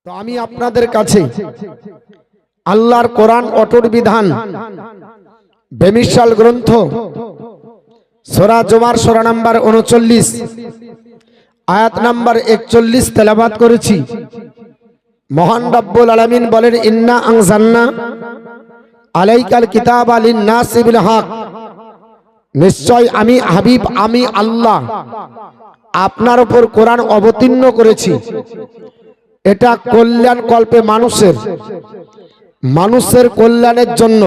তো আমি আপনাদের কাছে আল্লাহর কোরআন অটুট বিধান বেমিসাল গ্রন্থ সূরা জুমার সূরা নাম্বার 39 আয়াত নাম্বার 41 তেলাওয়াত করেছি। মহান রব্বুল আলামিন বলেন, ইন্না আনজালনা আলাইকাল কিতাবা লিন-নাসি বিল হক, নিশ্চয় আমি হাবিব আমি আল্লাহ আপনার উপর কোরআন অবতীর্ণ করেছি। এটা কল্যাণ কল্পে মানুষের কল্যাণের জন্য।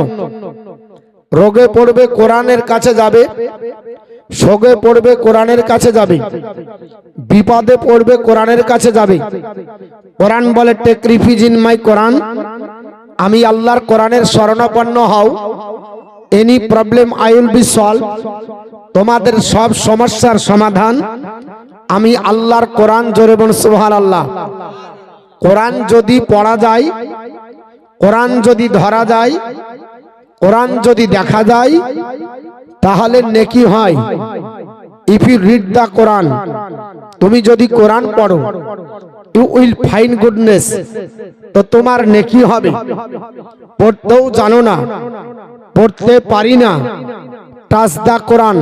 রোগে পড়বে কোরআনের কাছে যাবে, শোকে পড়বে কোরআনের কাছে যাবে, বিপদে পড়বে কোরআনের কাছে যাবে। কোরআন বলে, টেক রিফিউজ ইন মাই কোরআন, আমি আল্লাহর কোরআনের শরণাপন্ন হও। Any problem I will be solve, তোমাদের সব সমস্যার সমাধান আমি আল্লাহর কোরআন। জোরে বলুন সুবহানাল্লাহ। কোরআন যদি পড়া যায়, কোরআন যদি ধরা যায়, কোরআন যদি দেখা যায়, তাহলে নেকি হয়। ইফ ইউ রিড দা কোরআন, তুমি যদি কোরআন পড়ো, ইউ উইল ফাইন্ড গুডনেস, তো তোমার নেকি হবে। পড়তেও জানো না, পড়তে পারি না, টাচ দা কোরআন,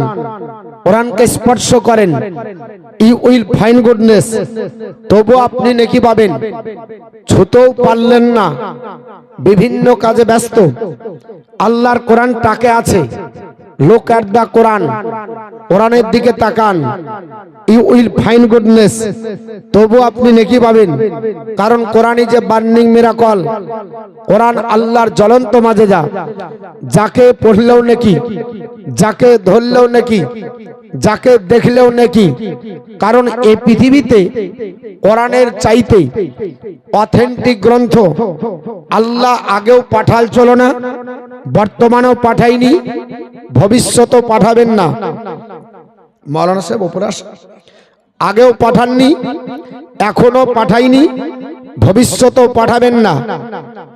কোরআনকে স্পর্শ করেন, ইউ উইল ফাইন্ড গুডনেস, তবু আপনি নেকি পাবেন। ছুতেও পারলেন না, বিভিন্ন কাজে ব্যস্ত, আল্লাহর কোরআন তাকে আছে, লুক এট দা কোরআন, কোরআনের দিকে তাকান, ইউ উইল ফাইন্ড গুডনেস, তবু আপনি নেকি পাবেন। কারণ কোরআন ইজ এ বার্নিং মিরাকল, কোরআন আল্লাহর জ্বলন্ত মাজেজা, যাকে পড়লেও নেকি, যাকে ধরলেও নেকি, যাকে দেখলেও নেকি। কারণ এই পৃথিবীতে কোরআনের চাইতে অথেন্টিক গ্রন্থ আল্লাহ আগেও পাঠাল চলো না, বর্তমানেও পাঠাইনি, ভবিষ্যতেও পাঠাবেন না। মাওলানা সাহেব উপরে আসেন। আগেও পাঠাননি, এখনো পাঠাইনি, ভবিষ্যতেও পাঠাবেন না।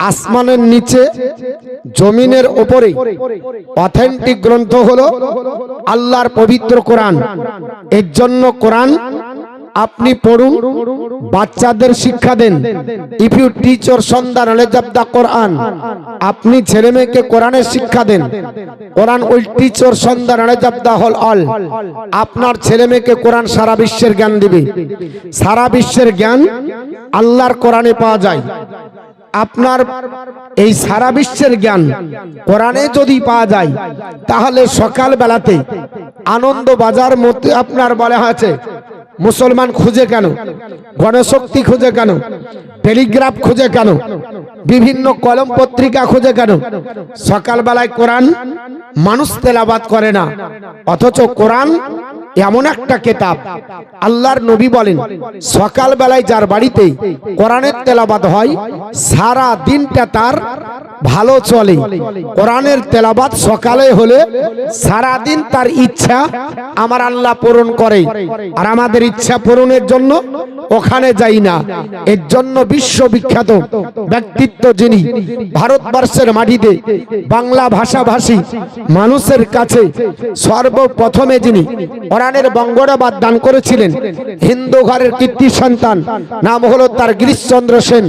আসমানের নিচে জমিনের উপরে অথেন্টিক গ্রন্থ হলো আল্লাহর পবিত্র কোরআন। এর জন্য কোরআন আপনি পড়ুন, বাচ্চাদের শিক্ষা দেন। If you teach your son the knowledge of the Quran, আপনি ছেলে মেয়েকে কোরআনের শিক্ষা দেন, Quran will teach your son the knowledge of the whole all. আপনার ছেলে মেয়েকে কোরআন সারা বিশ্বের জ্ঞান দিবে। সারা বিশ্বের জ্ঞান আল্লাহর কোরআনে পাওয়া যায়। আপনার এই সারা বিশ্বের জ্ঞান কোরআনে যদি পাওয়া যায়, তাহলে সকাল বেলাতে আনন্দ বাজার মধ্যে আপনার বলা হয়েছে, মুসলমান খুঁজে কেন, গণশক্তি খুঁজে কেন, টেলিগ্রাফ খুঁজে কেন, বিভিন্ন কলম পত্রিকা খুঁজে কেন? সকালবেলায় কোরআন মানুষ তেলাওয়াত করে না, অথচ কোরআন এমন একটা কিতাব, আল্লাহর নবী বলেন, সকাল বেলায় যার বাড়িতে কোরআনের তেলাওয়াত হয়, সারা দিনটা তার ভালো চলে। কোরআনের তেলাওয়াত সকালে হলে সারা দিন তার ইচ্ছা আমার আল্লাহ পূরণ করে। আর আমাদের ইচ্ছা পূরণের জন্য ওখানে যাই না। এর জন্য বিশ্ববিখ্যাত ব্যক্তিত্ব যিনি ভারতবর্ষের মাটিতে বাংলা ভাষাভাষী মানুষের কাছে সর্বপ্রথমে যিনি কোরআনের বঙ্গোড়াবাদ দান করেছিলেন, হিন্দু ঘরের কীর্তি সন্তান, নাম হলো তার গিরিশচন্দ্র সেন।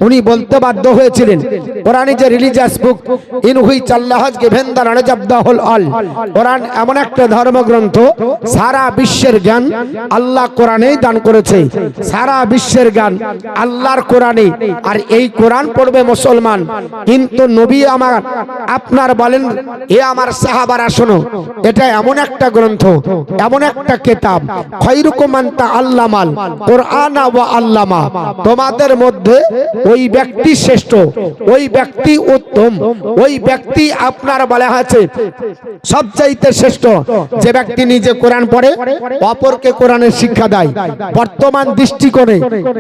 উনি বলতে বাধ্য হয়েছিলেন, Quran is a religious book in which Allah has given the knowledge of the whole all. Quran এমন একটা ধর্মগ্রন্থ, সারা বিশ্বের জ্ঞান আল্লাহ কোরআনেই দান করেছে। সারা বিশ্বের জ্ঞান আল্লাহর কোরআনে। আর এই কোরআন পড়বে মুসলমান। কিন্তু নবী আমার আপনার বলেন, এ আমার সাহাবারা শোনো, এটা এমন একটা গ্রন্থ, এমন একটা কিতাব, খায়রুকুম মান তাআল্লামাল কোরআন ওয়া আল্লামা, তোমাদের মধ্যে ওই ব্যক্তি শ্রেষ্ঠ, ওই ব্যক্তি উত্তম, ওই ব্যক্তি আপনার বলা আছে সবচাইতে শ্রেষ্ঠ, যে ব্যক্তি নিজে কোরআন পড়ে, অপরকে কোরআনের শিক্ষা দেয়। বর্তমান দৃষ্টিকোণে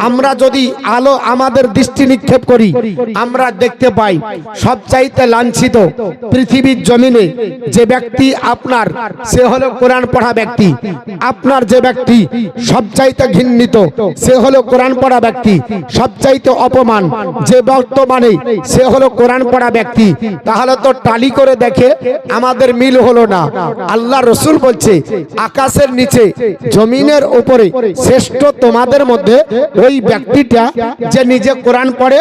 আমরা যদি আলো আমাদের দৃষ্টি নিক্ষেপ করি, আমরা দেখতে পাই সবচাইতে লাঞ্ছিত পৃথিবীর জমিনে যে ব্যক্তি আপনার, সে হলো কোরআন পড়া ব্যক্তি। আপনার যে ব্যক্তি সবচাইতে ঘৃণিত, সে হলো কোরআন পড়া ব্যক্তি। সবচাইতে অপমান যে বর্তমানে, সে হলো কোরআন কোরআন পড়া ব্যক্তি, তাহলে তো টালি করে দেখে আমাদের মিল হলো না। আল্লাহ রসুল বলছে আকাশের নিচে জমিনের উপরে শ্রেষ্ঠ তোমাদের মধ্যে ওই ব্যক্তিটা যে নিজে কোরআন পড়ে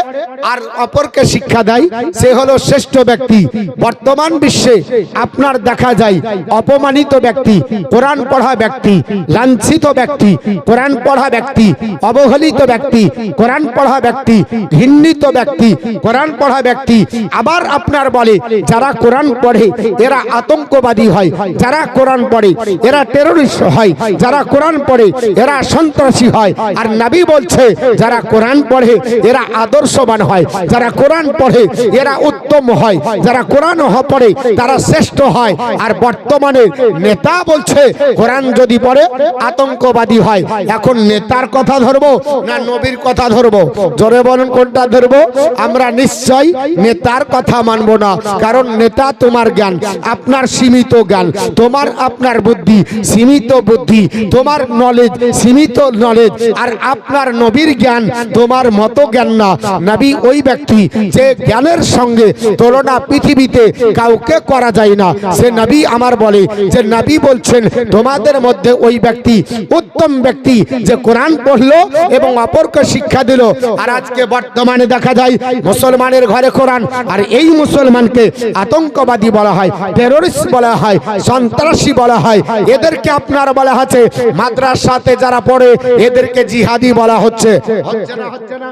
আর অপরকে শিক্ষা দেয়, সে হলো শ্রেষ্ঠ ব্যক্তি। বর্তমান বিশ্বে আপনার দেখা যায় অপমানিত ব্যক্তি, কোরআন পড়া ব্যক্তি, লাঞ্ছিত ব্যক্তি, কোরআন পড়া ব্যক্তি, অবহেলিত ব্যক্তি, কোরআন পড়া ব্যক্তি, ঘৃণিত ব্যক্তি, কোরআন পড়া ব্যক্তি। আবার আপনার বলে যারা কোরআন পড়ে এরা আতঙ্কবাদী হয়, যারা কোরআন পড়ে এরা টেররিস্ট হয়, যারা কোরআন পড়ে এরা সন্ত্রাসী হয়। আর নবী বলছে যারা কোরআন পড়ে এরা আদর্শবান হয়, যারা কোরআন পড়ে এরা উত্তম হয়, যারা কোরআন পড়ে তারা শ্রেষ্ঠ হয়। আর বর্তমানে নেতা বলছে কোরআন যদি পড়ে আতঙ্কবাদী হয়। এখন নেতার কথা ধরবো না নবীর কথা ধরবো? জোরে বলুন কোনটা ধরবো? আমরা নিশ্চয় নেতার কথা মানবো না, কারণ নেতা তোমার জ্ঞান, আপনার সীমিত জ্ঞান, তোমার আপনার বুদ্ধি সীমিত বুদ্ধি, তোমার নলেজ সীমিত নলেজ, আর আপনার নবীর জ্ঞান তোমার মতো জ্ঞান না। নবী ওই ব্যক্তি যে জ্ঞানের সঙ্গে তুলনা পৃথিবীতে কাউকে করা যায় না। সে নবী আমার বলে যে নবী বলছেন তোমাদের মধ্যে ওই ব্যক্তি উত্তম ব্যক্তি যে কোরআন পড়লো এবং অপরকে শিক্ষা দিল। আর আজকে বর্তমানে দেখা যায় মুসলমানের ঘরে কোরআন, আর এই মুসলমানকে আতঙ্কবাদী বলা হয়, টেররিস্ট বলা হয়, সন্ত্রাসী বলা হয়। এদেরকে আপনার বলা হচ্ছে মাদ্রাসাতে যারা পড়ে এদেরকে জিহাদি বলা হচ্ছে। হচ্ছে না?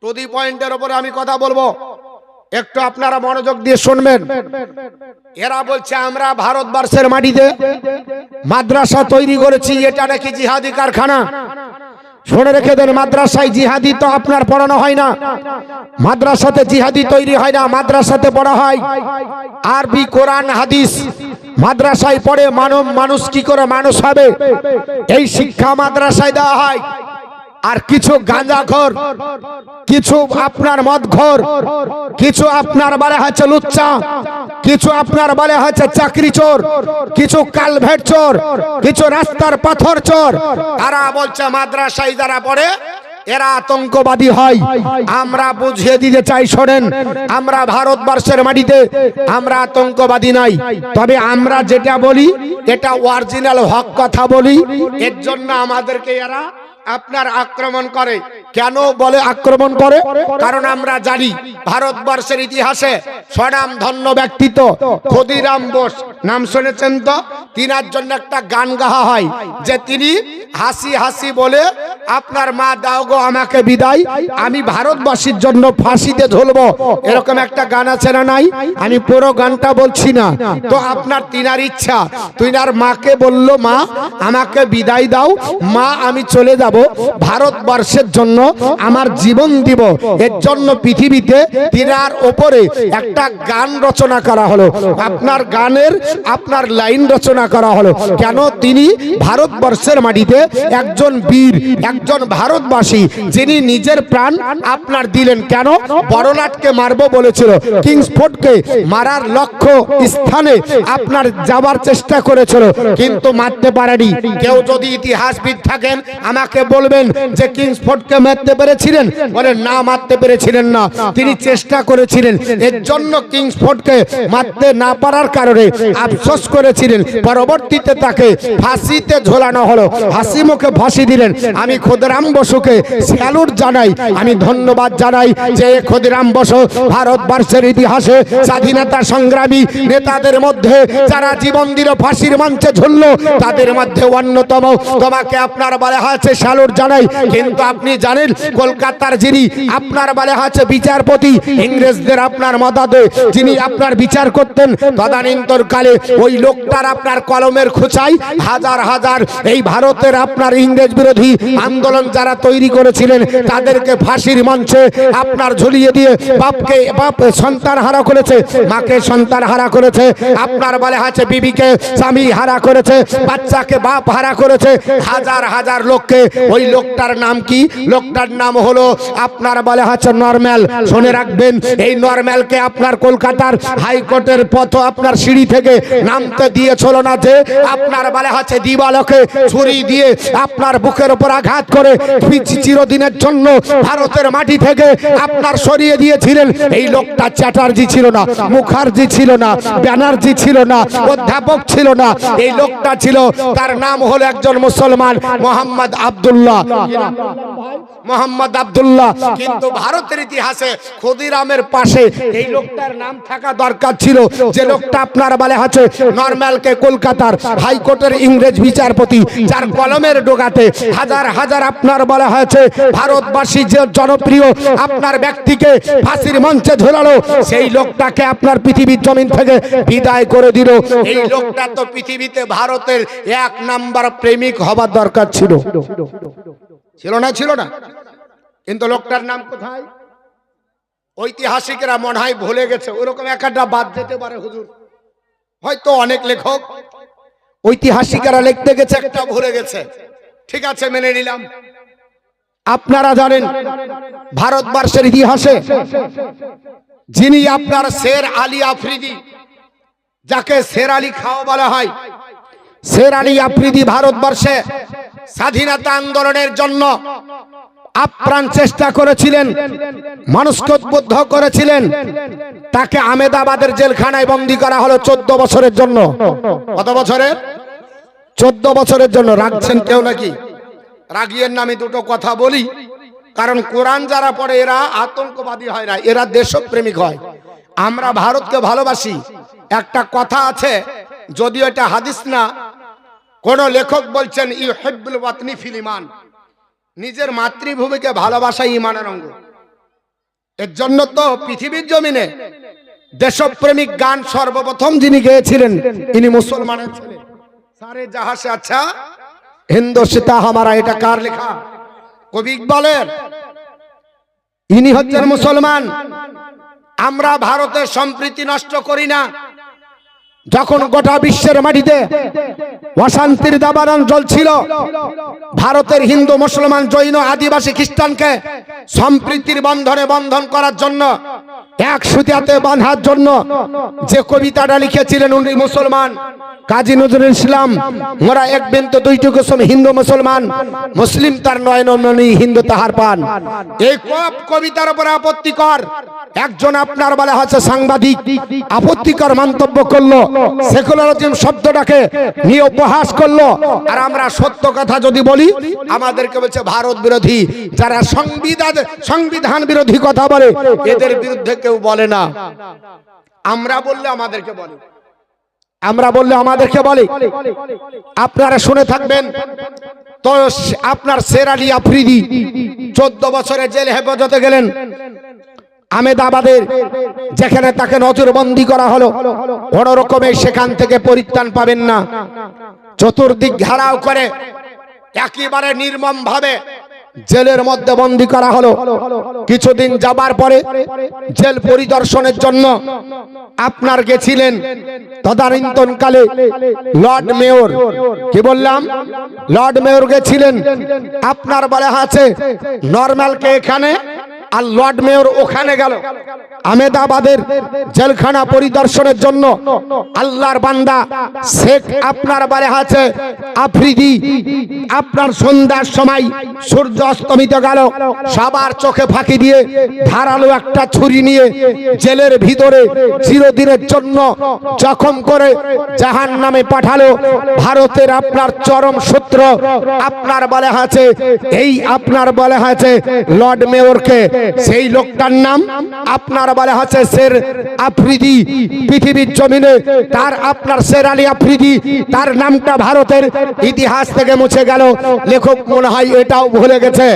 টু দি পয়েন্টের উপরে আমি কথা বলবো, একটু আপনারা মনোযোগ দিয়ে শুনবেন। এরা বলছে আমরা ভারতবর্ষের মাটিতে মাদ্রাসা তৈরি করেছি, এটা নাকি জিহাদি কারখানা। শুনে রেখে দেন, মাদ্রাসায় জিহাদি তো আপনার পড়ানো হয় না, মাদ্রাসাতে জিহাদি তৈরি হয় না, মাদ্রাসাতে পড়া হয় আরবি কোরআন হাদিস। মাদ্রাসায় পড়ে মানুষ কি করে মানুষ হবে এই শিক্ষা মাদ্রাসায় দেওয়া হয়। আর কিছু গাঁজাখোর, কিছু আপনার মদখোর, কিছু আপনার বলে হচ্ছে লুচ্চা, কিছু আপনার বলে হচ্ছে চাকরি চোর, কিছু কালভেট চোর, কিছু রাস্তার পাথর চোর, তারা বলছে মাদ্রাসায় যারা পড়ে এরা আতঙ্কবাদী হয়। আমরা বুঝিয়ে দিতে চাই, শোনেন, আমরা ভারতবর্ষের মাটিতে আমরা আতঙ্কবাদী নাই, তবে আমরা যেটা বলি এটা অরিজিনাল হক কথা বলি। এর জন্য আমাদেরকে এরা আপনার আক্রমণ করে। কেন বলে আক্রমণ করে? কারণ আমরা জানি ভারতবর্ষের ইতিহাসে স্বনাম ধন্য ব্যক্তিত্ব ক্ষুদিরাম বোস, নাম শুনেছেন তো? তিনার জন্য একটা গান গাওয়া হয় যে তিনি হাসি হাসি বলে আপনার মা দাও গো আমাকে বিদায়, আমি ভারতবাসীর জন্য ফাঁসিতে ঝুলবো, এরকম একটা গান আছে না নাই? আমি পুরো গানটা বলছি না তো, আপনার তিনার ইচ্ছা, তিনার মাকে বলল মা আমাকে বিদায় দাও, মা আমি চলে যাব ভারতবর্ষের জন্য আমার জীবন দিব। এর জন্য পৃথিবীতে তিনার ওপরে একটা গান রচনা করা হলো, আপনার গানের আপনার লাইন রচনা করা হলো। কেন? তিনি ভারতবর্ষের মাটিতে একজন বীর, একজন ভারতবাসী, যিনি নিজের প্রাণ আপনার দিলেন। কেন? বড়লাটকে মারবো বলেছিল, কিংসফোর্ডকে মারার লক্ষ্য স্থানে আপনার যাবার চেষ্টা করেছিল কিন্তু মারতে পারেনি। কেউ যদি ইতিহাসবিদ থাকেন আমাকে বলবেন যে কিংসফোর্ডকে মারতে পেরেছিলেন? বলে না, মারতে পেরেছিলেন না, তিনি চেষ্টা করেছিলেন। এর জন্য কিংসফোর্ডকে মারতে না পারার কারণে আফসোস করেছিলেন। পরবর্তীতে তাকে ফাঁসিতে ঝোলানো হলো, হাসি মুখে ফাঁসি দিলেন। আমি ক্ষুদিরাম বসুকে স্যালুট জানাই, আমি ধন্যবাদ জানাই যে ক্ষুদিরাম বসু ভারতবর্ষের ইতিহাসে স্বাধীনতা সংগ্রামী নেতাদের মধ্যে যারা জীবন দিল, ফাঁসির মঞ্চে ঝুললো, তাদের মধ্যে অন্যতম। তোমাকে আপনার বলা হয়েছে স্যালুট জানাই। কিন্তু আপনি জানেন কলকাতার যিনি আপনার বলা হয়েছে বিচারপতি, ইংরেজদের আপনার মদদে যিনি আপনার বিচার করতেন, তদানীন্তন কালে ওই লোকটার আপনার কলমের খোঁচায় হাজার হাজার এই ভারতের আপনার ইংরেজ বিরোধী আন্দোলন যারা তৈরি করেছিলেন তাদেরকে ফাঁসির মঞ্চে আপনার ঝুলিয়ে দিয়ে বাপকে বাপ সন্তান হারা করেছে, মাকে সন্তান হারা করেছে, আপনার বলে আছে বিবিকে স্বামী হারা করেছে, বাচ্চাকে বাপ হারা করেছে, হাজার হাজার লোককে। ওই লোকটার নাম কি? লোকটার নাম হলো আপনার বলে হচ্ছে নরম্যাল। শুনে রাখবেন, এই নরম্যালকে আপনার আপনার কলকাতার হাইকোর্টের পথ আপনার সিঁড়ি থেকে নামতে দিয়েছিল না, যে আপনার বলে হচ্ছে দিবালোকে ছুরি দিয়ে আপনার বুকের উপর আঘাত করে চিরদিনের জন্য ভারতের মাটি থেকে আপনার সরিয়ে দিয়েছিলেন। এই লোকটা চ্যাটার্জি ছিল না, মুখার্জি ছিল না, ব্যানার্জি ছিল না, অধ্যাপক ছিল না, এই লোকটা ছিল, তার নাম হলো একজন মুসলমান মোহাম্মদ আব্দুল্লাহ। মোহাম্মদ আব্দুল্লাহ। কিন্তু ভারতের ইতিহাসে ক্ষুদিরামের পাশে এই লোকটার নাম থাকা দরকার ছিল, যে লোকটা আপনার বলে আছে নরমালকে কলকাতার হাইকোর্টের ইংরেজ বিচারপতি, যার কলমের ডোগাতে হাজার হাজার আপনার বলা হয়েছে ভারতবাসী যে জনপ্রিয় আপনার ব্যক্তিকে ফাঁসির মঞ্চে ঝোলালো, সেই লোকটাকে আপনার পৃথিবীর জমিন থেকে বিদায় করে দিল। এই লোকটা তো পৃথিবীতে ভারতের 1 নাম্বার প্রেমিক হবার দরকার ছিল, ছিল না? ছিল না? কিন্তু লোকটার নাম কোথায়? ঐতিহাসিকরা মনে হয় ভুলে গেছে। ওরকম একটা বাদ যেতে পারে হুজুর, হয়তো অনেক লেখক ঐতিহাসিকরা লিখতে গেছে, একটা ভুলে গেছে। ঠিক আছে, মেনে নিলাম। আপনারা জানেন ভারতবর্ষের ইতিহাসে যিনি আপনার শের আলী আফ্রিদি, যাকে শের আলী খাও বলা হয়, শের আলী আফ্রিদি ভারতবর্ষে স্বাধীনতা আন্দোলনের জন্য আপ্রাণ চেষ্টা করেছিলেন, মানুষকে উদ্বুদ্ধ করেছিলেন। তাকে আহমেদাবাদের জেলখানায় বন্দী করা হলো 14 বছরের জন্য। কত বছরের? 14 বছরের জন্য। রাখছেন কেউ নাকি? রাগিয়ের নামে দুটো কথা বলি, কারণ কোরআন যারা পড়ে এরা আতঙ্কবাদী হয় না, এরা দেশপ্রেমিক হয়। আমরা ভারতকে ভালোবাসি। একটা কথা আছে, যদিও এটা হাদিস না, কোন লেখক বলছেন ইউহিব্বুল ওয়াতনি ফিল ঈমান, নিজের মাতৃভূমিকে ভালোবাসা ঈমানের অঙ্গ। এর জন্য তো পৃথিবীর জমিনে দেশপ্রেমিক গান সর্বপ্রথম যিনি গেয়েছিলেন ইনি মুসলমানের ছেলে। সারে জাহাঁ সে আচ্ছা হিন্দুস্তান হামারা, এটা কার লেখা? কবি ইকবালের। ইনি হচ্ছেন মুসলমান। আমরা ভারতের সম্প্রীতি নষ্ট করি না। যখন গোটা বিশ্বের মাটিতে অশান্তির দাবানল জ্বলছিল, ভারতের হিন্দু মুসলমান জৈন আদিবাসী খ্রিস্টানকে সম্প্রীতির বন্ধনে বন্ধন করার জন্য, এক সুতাতে বাঁধার জন্য যে কবিতাটা লিখেছিলেন উনি মুসলমান, কাজী নজরুল ইসলাম। মোরা এক বিন্দু দুইটি কুসুম হিন্দু মুসলমান, মুসলিম তার নয়নমণি হিন্দু তাহার পান। এই কবিতার উপর আপত্তিকর একজন আপনার বলা হচ্ছে সাংবাদিক আপত্তিকর মন্তব্য করলো, সেকুলারিজম শব্দটাকে নিয়ে উপহাস করলো। আর আমরা সত্য কথা যদি বলি, আমাদেরকে বলছে ভারত বিরোধী। যারা সংবিধান বিরোধী কথা বলে এদের বিরুদ্ধে কেউ বলে না, আমরা বললে আমাদেরকে বলে, আমরা বললে আমাদেরকে বলে। আপনারা শুনে থাকবেন তো, আপনার শের আলী আফ্রিদি 14 বছরের জেল হেফাজতে গেলেন আহমেদাবাদের, যেখানে তাকে নজরবন্দি করা হলো। কোন রকমে সেখান থেকে পরিত্রাণ পাবেন না। চতুর্দিক ঘেরাও করে একেবারে নির্মম ভাবে জেলের মধ্যে বন্দী করা হলো। কিছুদিন যাবার পরে জেল পরিদর্শনের জন্য আপনার গেছিলেন তদানীন্তনকালে লর্ড মেয়র। কি বললাম? লর্ড মেয়র গেছিলেন। আপনার বলা আছে নরমালকে এখানে, আর লর্ড মেয়র ওখানে গেল আহমেদাবাদের জেলখানা পরিদর্শনের জন্য। আল্লাহর বান্দা শেখ আপনার বলা আছে আফ্রিদি আপনার সন্ধ্যার সময় সূর্য অস্তমিত গেল, সবার চোখে ফাঁকি দিয়ে ধারালো একটা ছুরি নিয়ে জেলের ভিতরে চিরদিনের জন্য জখম করে জাহান্নামে পাঠালো। ভারতের আপনার চরম সূত্র আপনার বলা আছে এই আপনার বলা আছে লর্ড মেয়রকে, সেই লোকটার নাম আপনার বলা আছে শের আফ্রিদি। পৃথিবীর জমিনে তার আপনার শের আলী আফ্রিদি, তার নামটা ভারতের ইতিহাস থেকে মুছে গেল। লেখক মনে হয় এটাও ভুলে গেছে।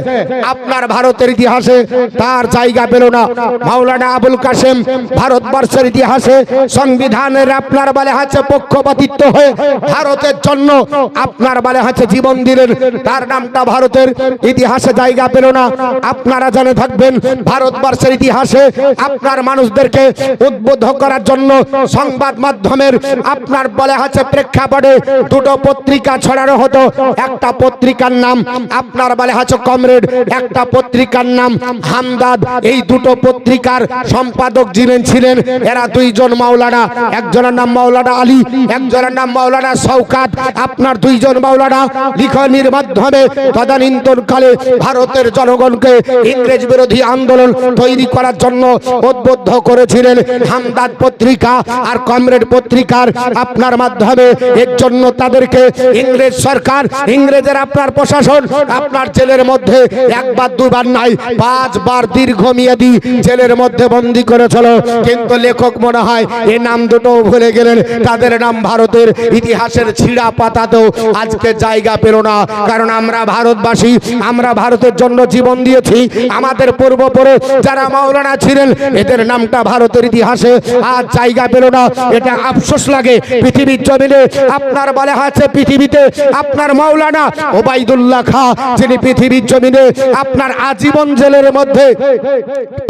আপনার ভারতের ইতিহাসে তার জায়গা পেল না। মাওলানা আবুল কাসেম ভারতবর্ষের ইতিহাসে সংবিধানের আপনার বলা আছে পক্ষপাতিত্ব হয়ে ভারতের জন্য আপনার বলা আছে জীবন দিলেন, তার নামটা ভারতের ইতিহাসে জায়গা পেল না। আপনারা জেনে থাকবেন ভারতবর্ষের ইতিহাসে আপনার মানুষদেরকে উদ্বুদ্ধ করার জন্য সংবাদ মাধ্যমের আপনার বলে আছে প্রেক্ষাপটে দুটো পত্রিকা ছড়ানো হতো। একটা পত্রিকার নাম আপনার বলে আছে কমরেড, একটা পত্রিকার নাম হামদাদ। এই দুটো পত্রিকার সম্পাদক যিনি ছিলেন এরা দুইজন মাওলানা, একজনের নাম মাওলানা আলী, একজনের নাম মাওলানা শওকাত। আপনার দুইজন মাওলানা লিখনির মাধ্যমে তদানীন্তনকালে ভারতের জনগণকে ইংরেজ বিরোধী আন্দোলন তৈরি করার জন্য উদ্বুদ্ধ করেছিলেন। হামদাদ পত্রিকা আর কমরেড পত্রিকার আপনার মাধ্যমে এর জন্য তাদেরকে ইংরেজ সরকার, ইংরেজের আপনার প্রশাসন আপনার জেলের মধ্যে একবার দুবার নাই 5 বার দীর্ঘমেয়াদী জেলের মধ্যে বন্দী করেছিল। কিন্তু লেখক মনে হয় এই নাম দুটো ভুলে গেলেন। তাদের নাম ভারতের ইতিহাসের ছিঁড়া পাতাতেও আজকে জায়গা পেল না। কারণ আমরা ভারতবাসী, আমরা ভারতের জন্য জীবন দিয়েছি। আমাদের পূর্বপুরুষ যারা মাওলানা ছিলেন এদের নামটা ভারতের ইতিহাসে আজ জায়গা পেল না। এটা আফসোস লাগে। পৃথিবীর জমিনে আপনার বলে আছে পৃথিবীতে আপনার মাওলানা ওবাইদুল্লাহ খাঁ, যিনি পৃথিবীর জমিনে আপনার আজীবন জেলের মধ্যে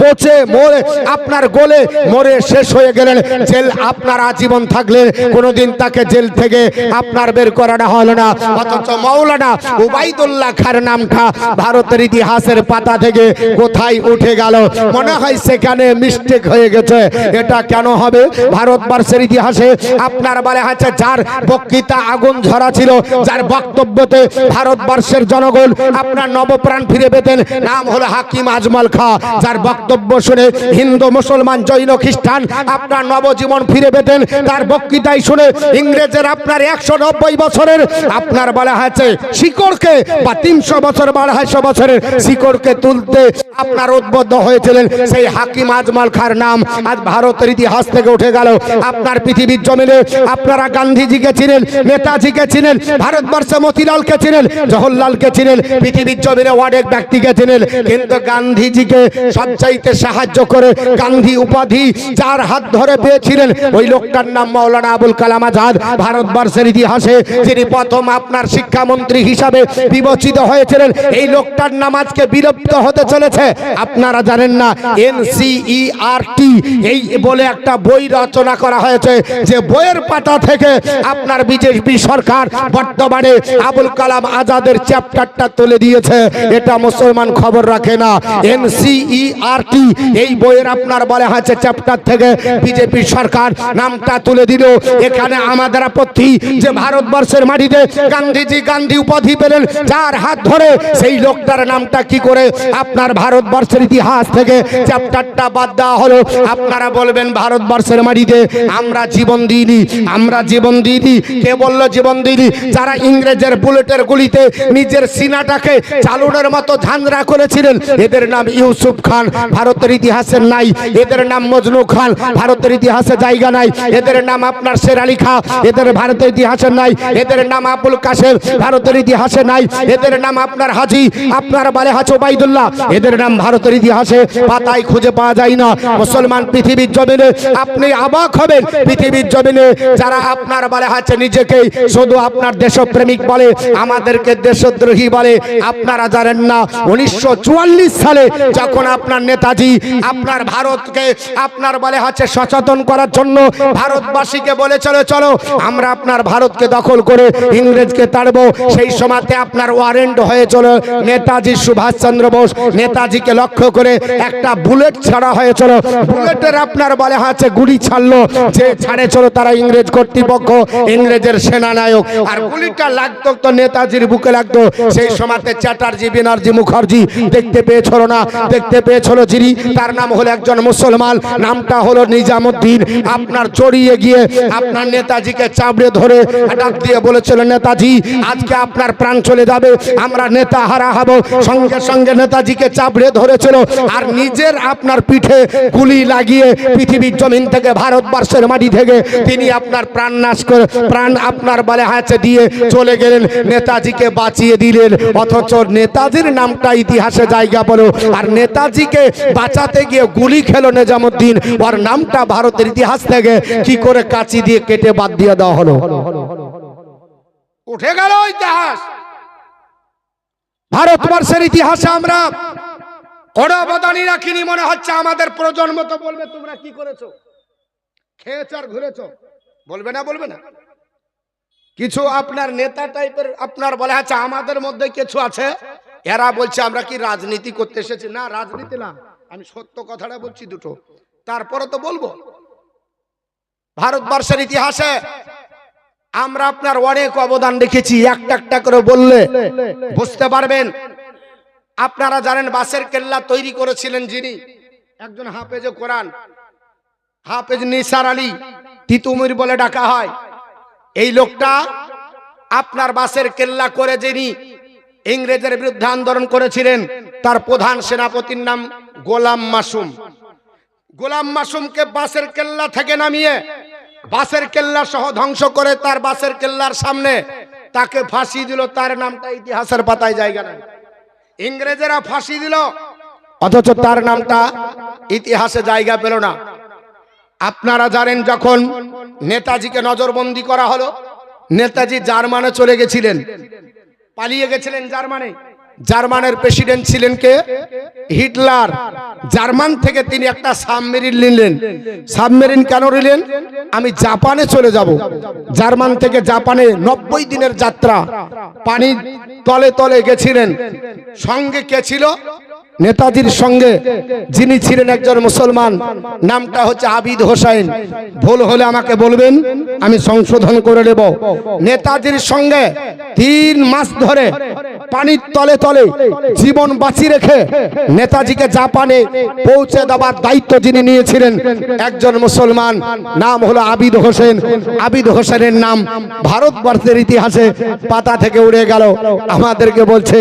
পচে মরে আপনার গলে মরে শেষ হয়ে গেলেন। জেল আপনার আজীবন থাকলে কোনোদিন তাকে জেল থেকে আপনার বের করানো হলো না। অথচ মাওলানা ওবাইদুল্লাহ খাঁর নামটা ভারতের ইতিহাসের পাতা থেকে কোথায় উঠে গেল? মনে হয় সেখানে মিস্টেক হয়ে গেছে। এটা কেন হবে? ভারতবর্ষের ইতিহাসে আপনার বলে আছে যার বক্তৃতা আগুন ঝরা ছিল, যার বক্তব্যতে ভারতবর্ষের জনগণ আপনার নবপ্রাণ ফিরে পেতেন, নাম হলো হাকিম আজমল খাঁ। যার বক্তব্য শুনে হিন্দু, মুসলমান, জৈন, খ্রিস্টান আপনার নবজীবন ফিরে পেতেন। তার বক্তৃতায় শুনে ইংরেজের আপনার 190 বছরের আপনার বলা হয়েছে শিকড়কে বা 300 বছর বা 250 বছরের শিকড়কে তুলতে আপনার উদ্বুদ্ধ হয়েছিলেন সেই হাকিম আজমল খাঁর নাম আজ ভারতের ইতিহাস থেকে উঠে গেল। আপনার পৃথিবীর জমিনে আপনারা গান্ধীজিকে চিনেন, নেতাজিকে চিনেন, ভারতবর্ষে মতিলালকে চিনেন, জওহরলালকে চিনেন, পৃথিবীর জমিনে অনেক ব্যক্তিকে চিনেন। কিন্তু গান্ধীজিকে সবচাইতে সাহায্য করে গান্ধী উপাধি যার হাত ধরে পেয়েছিলেন ওই লোকটার নাম মাওলানা আবুল কালাম আজাদ। ভারতবর্ষের ইতিহাসে যিনি প্রথম আপনার শিক্ষামন্ত্রী হিসাবে বিবেচিত হয়েছিলেন, এই লোকটার নাম আজকে বিলুপ্ত হতে চলেছে। আপনারা জানেন না NCERT এই বলে একটা বই রচনা করা হয়েছে, যে বইয়ের পাতা থেকে আপনার বিজেপি সরকার বর্তমানে আবুল কালাম আজাদের চ্যাপ্টারটা তুলে দিয়েছে। এটা মুসলমান খবর রাখে না। NCERT এই বইয়ের আপনার বলে হয়েছে চ্যাপ্টার থেকে বিজেপি সরকার নামটা তুলে দিল। এখানে আমাদের আপত্তি যে ভারতবর্ষের মাটিতে গান্ধীজি গান্ধী উপাধি পেলেন যার হাত ধরে, সেই লোকটার নামটা কি করে আপনার ভারতবর্ষের ইতিহাস থেকে চ্যাপ্টারটা বাদ দেওয়া হলো? আপনারা বলবেন ভারতবর্ষের মাটিতে আমরা জীবন দিইনি, আমরা জীবন দিইনি। কে বলল জীবন দিইনি? যারা ইংরেজের বুলেটের গুলিতে নিজের সিনাটাকে চালুনের মতো ঝাঁঝরা করেছিলেন এদের নাম ইউসুফ খান, ভারতের ইতিহাসের নাই। এদের নাম মজনু খান, ভারতের ইতিহাসে জায়গা নাই। এদের নাম আপনার শের আলী খাঁ, এদের ভারতের ইতিহাসে নাই। এদের নাম আবুল কাসেম, ভারতের ইতিহাসে নাই। এদের নাম আপনার হাজি আপনার বলে হাজ ওবাইদুল্লাহ, এদের নাম ভারতের ইতিহাসে পাতায় খুঁজে পাওয়া যায় না। মুসলমান পৃথিবীর জমিনে আপনি অবাক হবেন, পৃথিবীর জমিনে যারা আপনার বলে আছে নিজেকে শুধু আপনার দেশপ্রেমিক বলে, আমাদেরকে দেশদ্রোহী বলে। আপনারা জানেন না 1944 সালে যখন আপনার নেতাজি আপনার ভারতকে আপনার বলে হচ্ছে সচেতন করার জন্য ভারতবাসীকে বলেছিল চলো আমরা আপনার ভারতকে দখল করে ইংরেজকে তাড়বো, সেই সময়তে আপনার ওয়ারেন্ট হয়েছিল নেতাজি সুভাষচন্দ্র বোস। নেতাজিকে লক্ষ্য করে একটা বুলেট ছাড়া হয়েছিল। বুলেটের আপনার বলে হচ্ছে গুলি ছাড়লো, যে ছাড়েছিল তারা ইংরেজ কর্তৃপক্ষ, ইংরেজের সেনানায়ক। আর গুলিটা লাগতো তো নেতাজির বুকে লাগতো। সেই সময়তে চ্যাটার্জি ব্যানার্জি মুখার্জি দেখতে পেয়েছিল না, দেখতে পেয়েছিল যিনি, তার নাম হলো একজন মুসলমান, নামটা হলো নিজামুদ্দিন। আপনার চড়িয়ে গিয়ে আপনার নেতাজিকে চাপড়ে ধরে ডাক দিয়ে বলেছিল নেতাজি আজকে আপনার প্রাণ চলে যাবে, আমরা নেতা হারা হব। সঙ্গে সঙ্গে নেতাজিকে চাপড়ে ধরেছিল আর নিজের আপনার পিঠে গুলি লাগিয়ে পৃথিবীর জমিন থেকে ভারতবর্ষের মাটি থেকে তিনি আপনার প্রাণ নাশ করে প্রাণ আপনার বলে হাতে দিয়ে চলে গেলেন, নেতাজিকে বাঁচিয়ে দিলেন। অথচ নেতাজির নামটা ইতিহাসে জায়গা পেল, আর নেতাজিকে বাঁচাতে গিয়ে গুলি খেলো নিজামুদ্দিন, ওর নামটা ভারতের ইতিহাস থেকে কি করে কাঁচি দিয়ে কেটে বাদ দিয়ে দেওয়া হলো। উঠে গেল ইতিহাস। ভারতবর্ষের ইতিহাসে আমরা ওরা বদানি রাখিনি, মনে হচ্ছে আমাদের প্রজন্ম তো বলবে তোমরা কি করেছো, খেয়েছ আর ঘুরেছো, বলবে না? বলবে না? কিছু আপনার নেতা টাইপের আপনার বলে আচ্ছা আমাদের মধ্যে কিছু আছে, এরা বলছে আমরা কি রাজনীতি করতে এসেছি। না, রাজনীতি না, আমি সত্য কথাটা বলছি দুটো, তারপরে তো বলবো। ভারতবর্ষের ইতিহাসে আমরা আপনার অনেক অবদান রেখেছি, একটা একটা করে বললে বুঝতে পারবেন। আপনারা জানেন বাসের কেল্লা তৈরি করেছিলেন যিনি, একজন হাফেজে কোরআন, হাফেজ নিসার আলী তিতুমির বলে ডাকা হয়। এই লোকটা আপনার বাসের কেল্লা করে যিনি ইংরেজের বিরুদ্ধে আন্দোলন করেছিলেন, তার প্রধান সেনাপতির নাম গোলাম মাসুম। গোলাম মাসুমকে বাসের কেল্লা থেকে নামিয়ে বাসের কেল্লা সহ ধ্বংস করে তার বাসের কেল্লার সামনে তাকে ফাঁসি দিল। তার নামটা ইতিহাসের পাতায় জায়গা নেই। ইংরেজেরা ফাঁসি দিল, অথচ তার নামটা ইতিহাসে জায়গা পেল না। আপনারা জানেন যখন নেতাজিকে নজরবন্দি করা হলো, নেতাজি জার্মানে চলে গেছিলেন, পালিয়ে গেছিলেন জার্মানে। জার্মানের প্রেসিডেন্ট ছিলেন কে? হিটলার। জার্মান থেকে তিনি একটা সাবমেরিন নিলেন। সাবমেরিন কেন নিলেন? আমি জাপানে চলে যাব। জার্মান থেকে জাপানে 90 দিনের যাত্রা, পানি তলে তলে গেছিলেন। সঙ্গে কে ছিল? নেতাজির সঙ্গে যিনি ছিলেন একজন মুসলমান, নামটা হচ্ছে আবিদ হোসেন। ভুল হলে আমাকে বলবেন, আমি সংশোধন করে নেব। নেতাজির সঙ্গে 3 মাস ধরে পানির তলে তলে জীবন বাঁচিয়ে রেখে নেতাজিকে জাপানে পৌঁছে দেওয়ার দায়িত্ব যিনি নিয়েছিলেন একজন মুসলমান, নাম হলো আবিদ হোসেন। আবিদ হোসেনের নাম ভারতবর্ষের ইতিহাসে পাতা থেকে উড়ে গেল। আমাদেরকে বলছে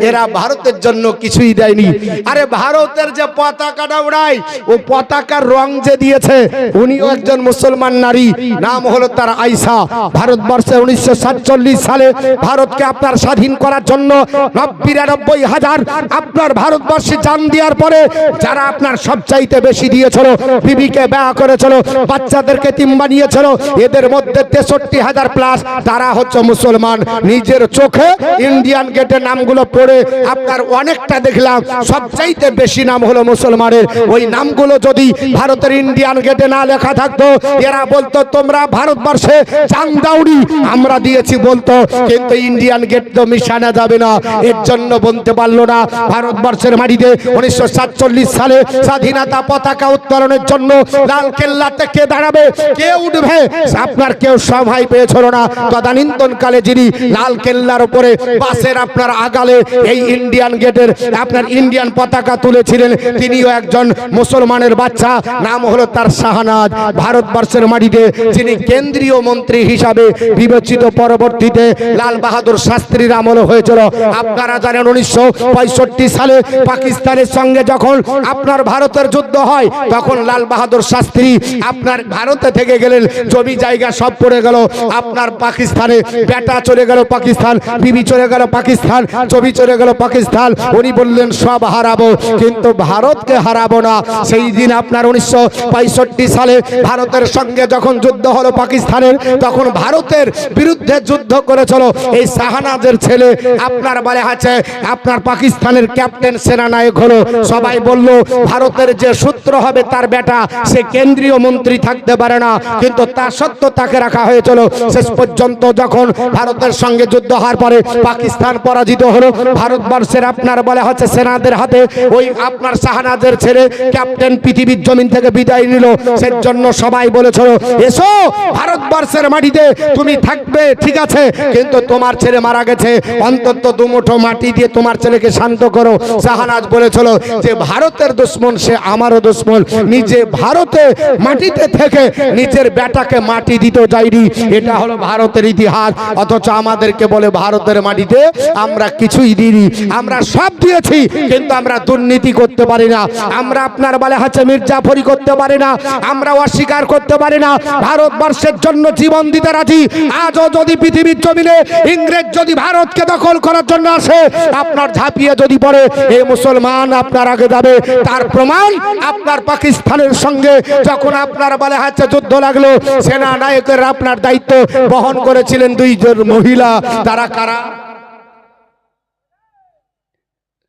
এরা ভারতের জন্য কিছুই দেয়নি। আরে ভারতের যে পতাকাটা উড়ায়, ও পতাকার রং যে দিয়েছে উনিও একজন মুসলমান নারী, নাম হলো তার আয়েশা। ভারতবর্ষে 1947 সালে ভারতকে আপনার স্বাধীন করার জন্য 92,000 আপনার ভারতবর্ষে জান দেওয়ার পরে যারা আপনার সবচাইতে বেশি দিয়েছিল, বিবিকে বিয়ে করেছিল, বাচ্চাদেরকে তিম বানিয়েছিল, এদের মধ্যে 63,000 প্লাস তারা হচ্ছে মুসলমান। নিজের চোখে ইন্ডিয়ান গেটের নামগুলো পড়ে আপনার অনেকটা দেখলাম, সবচাইতে বেশি নাম হলো মুসলমানের। ওই নামগুলো যদি ভারতের ইন্ডিয়ান গেটে না লেখা থাকতো, এরা বলতো তোমরা ভারতবর্ষে জান দাওনি, আমরা দিয়েছি বলতো, কিন্তু ইন্ডিয়ান গেট তো মিশানো যাবে না, এর জন্য বলতে পারলো না। ভারতবর্ষের মাটিতে 1947 সালে স্বাধীনতা পতাকা উত্তোলনের জন্য লাল কেল্লাতে কে দাঁড়াবে, কে উঠবে, আপনার কেউ সময় পেয়েছিল না। তদানীন্তন কালে যিনি লাল কেল্লার উপরে বাসের আপনার আগালে এই ইন্ডিয়ান গেটের আপনার ইন্ডিয়ান পতাকা তুলেছিলেন, তিনিও একজন মুসলমানের বাচ্চা, নাম হলো তার শাহনাজ। ভারতবর্ষের মাটিতে যিনি কেন্দ্রীয় মন্ত্রী হিসাবে বিবেচিত, পরবর্তীতে লাল বাহাদুর শাস্ত্রীর আমল হয়েছিল। আপনারা জানেন 1965 সালে পাকিস্তানের সঙ্গে যখন আপনার ভারতের যুদ্ধ হয়, তখন লাল বাহাদুর শাস্ত্রী আপনার ভারতে থেকে গেলেন, জমি জায়গা সব পড়ে গেল আপনার পাকিস্তানে, বেটা চলে গেল পাকিস্তান, বিবি চলে গেল পাকিস্তান, জমি চলে গেল পাকিস্তান। উনি বললেন সব হারাবো কিন্তু ভারতকে হারাবো না। সেই দিন আপনার 1965 সালে ভারতের সঙ্গে যখন যুদ্ধ হলো পাকিস্তানের, তখন ভারতের বিরুদ্ধে যুদ্ধ করেছিল এই শাহনাজের ছেলে, আপনার বলে আছে আপনার পাকিস্তানের ক্যাপ্টেন সেনানায়ক হলো। সবাই বলল ভারতের যে সূত্র হবে তার বেটা, সে কেন্দ্রীয় মন্ত্রী থাকতে পারে না, কিন্তু তা সত্ত্বেও তাকে রাখা হয়েছিল। শেষ পর্যন্ত যখন ভারতের সঙ্গে যুদ্ধ হওয়ার পরে পাকিস্তান পরাজিত হলো, ভারতবর্ষের আপনার বলে হচ্ছে সেনাদের হাতে ওই আপনার শাহনাজের ছেলে ক্যাপ্টেন পৃথিবীর জমিন থেকে বিদায় নিল। সেই জন্য সবাই বলেছিল এসো ভারতবর্ষের মাটিতে তুমি থাকবে, ঠিক আছে, কিন্তু তোমার ছেলে মারা গেছে, অন্তত দুমুঠো মাটি দিয়ে তোমার ছেলেকে শান্ত করো। শাহনাজ বলেছিল যে ভারতের দুশ্মন সে আমারও দুশ্মন, নিজে ভারতে মাটিতে থেকে নিজের বেটাকে মাটি দিতে যায়নি। এটা হলো ভারতের ইতিহাস। অথচ আমাদেরকে বলে ভারতের মাটিতে আমরা কিছুই দিইনি, আমরা সব দিয়েছি, কিন্তু আমরা দুর্নীতি করতে পারি না, আমরা আপনার বলে হচ্ছে মির্জাফরি করতে পারি না, আমরা অস্বীকার করতে পারি না। ভারতবর্ষের জন্য জীবন দিতে রাজি। আজও যদি পৃথিবীর জমিনে ইংরেজ যদি ভারতকে দখল করার জন্য আসে, আপনার ঝাঁপিয়ে যদি পড়ে এই মুসলমান আপনার আগে যাবে। তার প্রমাণ আপনার পাকিস্তানের সঙ্গে যখন আপনার বলে হচ্ছে যুদ্ধ লাগলো, সেনা নায়কের আপনার দায়িত্ব বহন করেছিলেন 2 জন মহিলা। তারা কারা?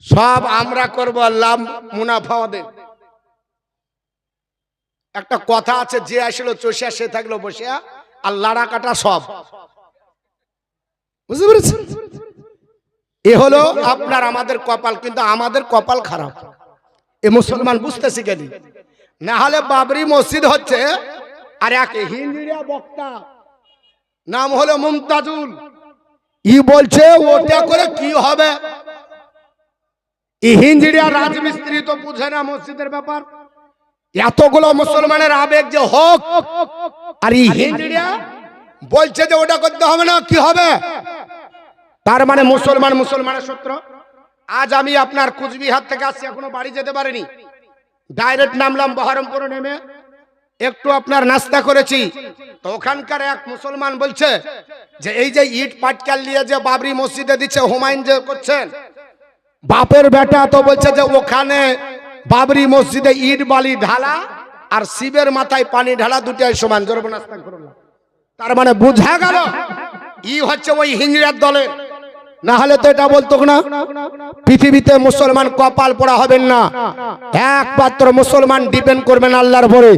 সব আমরা করব, লাভ মুনাফা ওদের। একটা কথা আছে, যে আসলো চষিয়া সে থাকলো বসিয়া, আর লাড়া কাটা সব। বুঝতে পেরেছেন? এ হলো আপনার আমাদের কপাল, কিন্তু আমাদের কপাল খারাপ। এ মুসলমান বুঝতে শিখেনি। না হলে বাবরি মসজিদ হচ্ছে, আর এক হিন্দিয়া বক্তা নাম হলো মুমতাজুল, ই বলছে ওটা করে কি হবে। এই হিন্দিয়া রাজমিস্ত্রি তো বুঝে না মসজিদের ব্যাপার। এতগুলো মুসলমানের আবেগ যে হোক, আর এই হিন্দিয়া বলছে যে ওটা করতে হবে না, কি হবে? তার মানে মুসলমান মুসলমানের শত্রু। আজ আমি আপনার কুচবিহার থেকে আসছি, এখনো বাড়ি যেতে পারিনি। ডাইরেক্ট নামলাম বহরমপুরে, নেমে একটু আপনার নাস্তা করেছি। তো ওখানকার এক মুসলমান বলছে যে এই যে ইট পাটকেল নিয়ে যে বাবরি মসজিদে দিচ্ছে, হুমায়ুন যে করছেন, বাপের বেটা তো বলছে যে ওখানে বাবরি মসজিদে ইট বালি ঢালা আর শিবের মাথায় পানি ঢালা দুটাই সমান। তার মানে বুঝা গেল ই হচ্ছে ওই হিজড়ার দলে। না হলে তো এটা বলতো না। পৃথিবীতে মুসলমান কপাল পোড়া হবেন না, একমাত্র মুসলমান ডিপেন্ড করবেন আল্লাহর উপরে।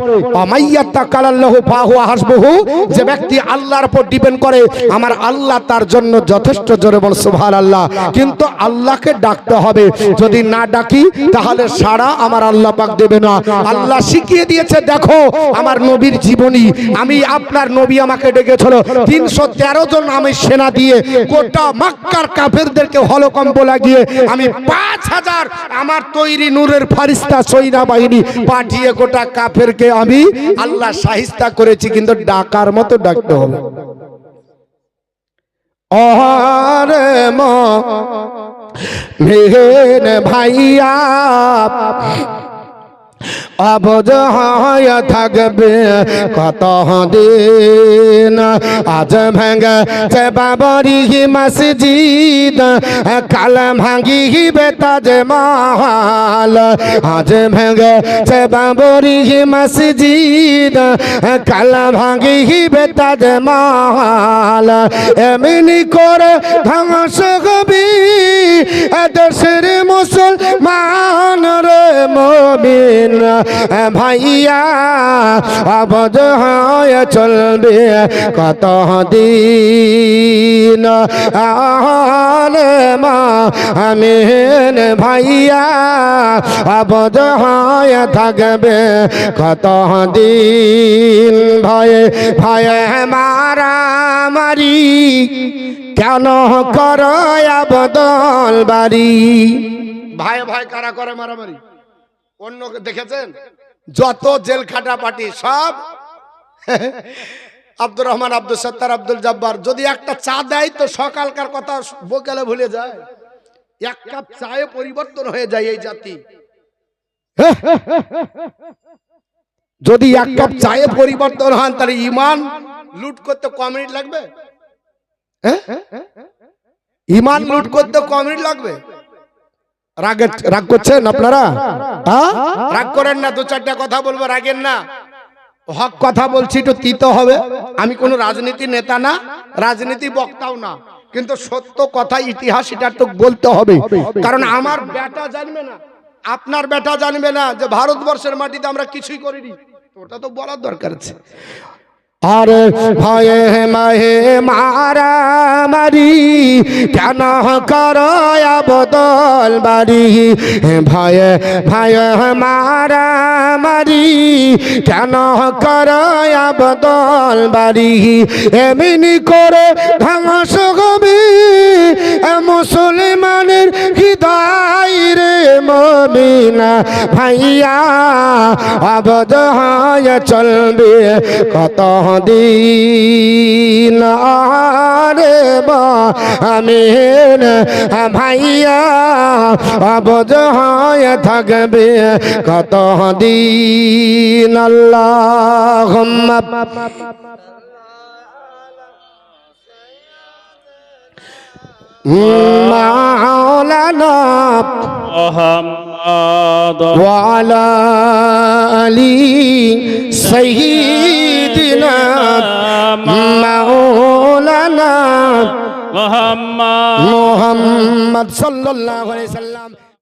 আমাইয়াত্তাকাল্লাহু ফাহুয়া হাসবুহু, যে ব্যক্তি আল্লাহর উপর ডিপেন্ড করে, আমার আল্লাহ তার জন্য যথেষ্ট। জোরে বল সুবহানাল্লাহ। কিন্তু আল্লাহকে ডাকতে হবে, যদি না ডাকি তাহলে সাড়া আমার আল্লাহ পাক দেবে না। আল্লাহ শিখিয়ে দিয়েছে, দেখো আমার নবীর জীবনী, আমি আপনার নবী আমাকে ডেকেছিল 313 জন আমি সেনা দিয়ে গোটা মক্কার কাফেরদেরকে হলকম্প লাগিয়ে আমি 5000 আমার তৈরি নূরের ফারিস্তা সৈন্য বাহিনী পাঠিয়ে গোটা কাফেরকে আমি আল্লাহ শাহিস্তা করেছি। কিন্তু ডাকার মতো ডাকতে হবে। ওরে মেহের ভাইয়া অবুঝ হয়ে থাকবে কত দিন। আজ ভেঙেছে বাবরি মসজিদ, কাল ভাঙিবে তাজমহল। আজ ভেঙেছে বাবরি মসজিদ, কাল ভাঙিবে তাজমহল। এমনি করে ধ্বংস হবে দেশের মুসলমান রে মুমিন ভাইয়া। অবুঝ হয়ে চলবে কত দিন। আমিন ভাইয়া, অবুঝ হয়ে থাকবে কত দিন। ভয়ে ভয়ে মারামারি কেন করো বদল বাড়ি। ভাই ভাই কারা করে মারামারি? অন্য দেখেছেন? যত জেল খাটা পার্টি সব আব্দুর রহমান, আব্দুল সত্তার, আব্দুল জব্বার যদি একটা চা দেয় তো সকালকার কথা বকালে ভুলে যায়। এক কাপ চায়ে পরিবর্তন হয়ে যায় এই জাতি। যদি এক কাপ চায়ে পরিবর্তন হন তাহলে ইমান লুট করতে ক মিনিট লাগবে? ইমান লুট করতে ক মিনিট লাগবে? রাগ করছেন আপনারা? রাগ করেন না, দু চারটা কথা বলবো, রাগেন না। হক কথা বলছি, একটু তিতো হবে। আমি কোনো রাজনীতি নেতা না, রাজনীতি বক্তাও না, কিন্তু সত্য কথা ইতিহাস এটা তো বলতে হবে। কারণ আমার বেটা জানবে না, আপনার বেটা জানবে না যে ভারতবর্ষের মাটিতে আমরা কিছুই করিনি, ওটা তো বলার দরকার আছে। আরে ভয়ে মাহে মারামারি কেন করো বদল বাড়ি। ভয়ে ভয়ে মারামারি কেন করো বদল বাড়ি। এমনি করে ধ্বংস হবে মুসলমানের হৃদয় রে মুমিনা ভাইয়া। অবুঝ হয়ে চলবে কত দিন। রে আমিন ভাইয়া, অবুঝ হয়ে থাকবে কত দিন। আল্লাহুম্মা মাওলানা মুহাম্মদ ওয়া আলা আলি সাইয়্যিদিনা মাওলানা মুহাম্মদ সাল্লাল্লাহু আলাইহি সাল্লাম।